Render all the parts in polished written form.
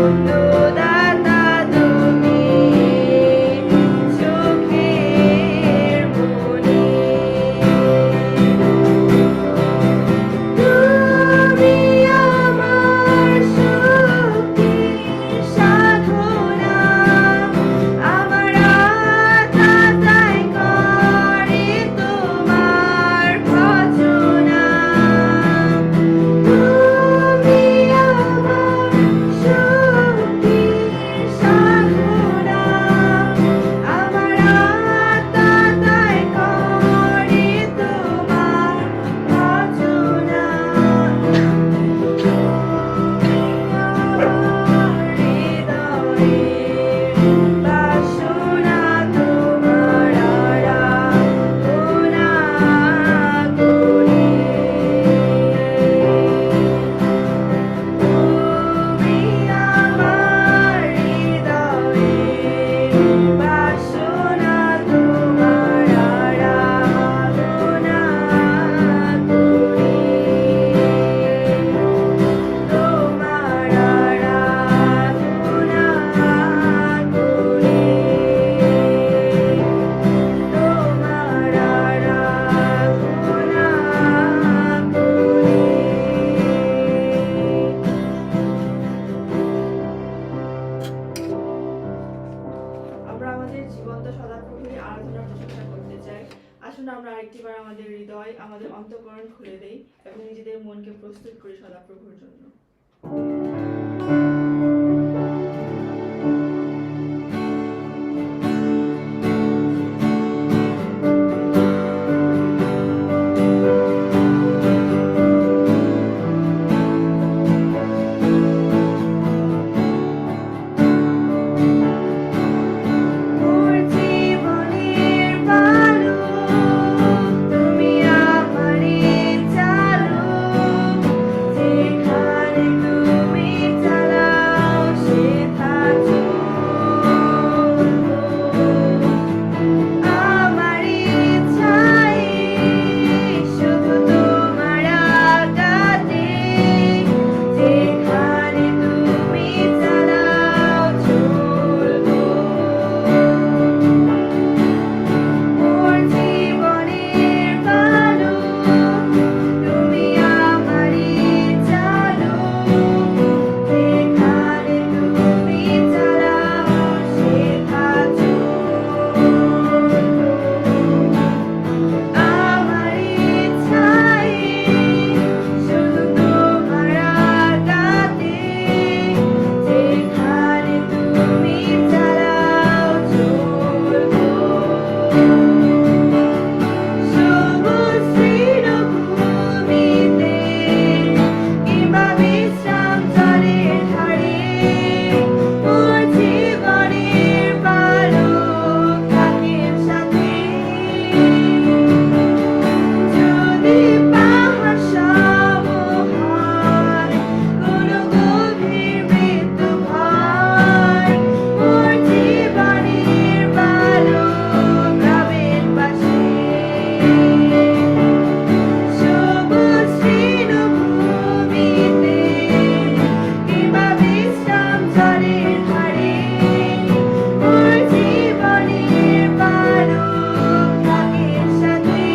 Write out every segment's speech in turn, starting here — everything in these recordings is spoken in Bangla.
আনন্দদাতা তুমি চোখের মনি। তুমি আমার শক্তির সাধনা, আমার আত্মা তাই করে তোমার ভজনা। তুমি আমার শক্তির সাধনা, আমার আত্মা তাই করে তোমার ভজনা। হৃদয়ের বাসনা তোমার আরাধনা করি। তুমি আমার হৃদয়ের বাসনা তোমার আরাধনা করি। তোমার আরাধনা করি। তোমার আরাধনা করি। আমরা আমাদের জীবন্ত সদাপ্রভুর আরাধনা প্রশংসা করতে চাই। আসুন আমরা আরেকটিবার আমাদের হৃদয়, আমাদের অন্তঃকরণ খুলে দেই এবং নিজেদের মনকে প্রস্তুত করি সদাপ্রভুর জন্য। মোর জীবনের পালক তুমি আমারে চালক, যেখানে তুমি চালাও সেথা চলবো। আমার ইচ্ছাই শুধু তোমার আজ্ঞাতে, যেখানে তুমি চালাও চলবো। মোর জীবনের পালক তুমি আমারে চালক, যেখানে তুমি চালাও সেথা চলবো। আমার ইচ্ছাই শুধু তোমার আজ্ঞাতে, যেখানে তুমি চালাও চলবো। সবুজ তৃণভূমিতে কিংবা বিশ্রাম জলের ধারে, মোর জীবনের পালক থাকেন সাথে। যদি পাহাড় সম হয় কোনো গভীর মৃত্যু ভয়, মোর জীবনের পালক রবেন পাশে। সবুজ তৃণভূমিতে কিংবা বিশ্রাম জলের ধারে, মোর জীবনের পালক থাকেন সাথে।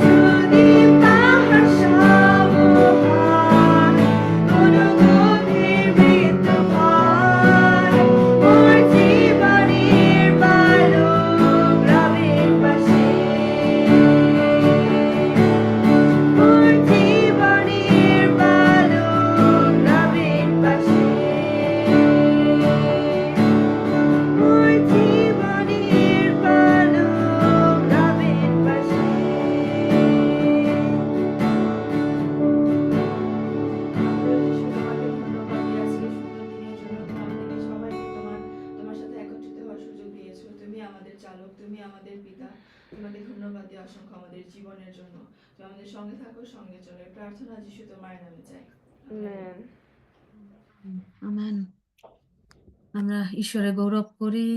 যদি পাহাড় সম হয় কোনো গভীর মৃত্যু ভয়, মোর জীবনের পালক রবেন পাশে। মোর জীবনের পালক রবেন পাশে। মোর জীবনের পালক রবেন পাশে। তোমার সাথে একত্রিত হওয়ার সুযোগ দিয়েছো। তুমি আমাদের চালক, তুমি আমাদের পিতা। তোমাকে ধন্যবাদ দিই অসংখ্য আমাদের জীবনের জন্য। তুমি আমাদের সঙ্গে থাকো, সঙ্গে চলো। এই প্রার্থনা যিশু তোমার নামে চাই। আমেন। আমরা ঈশ্বরে গৌরব করি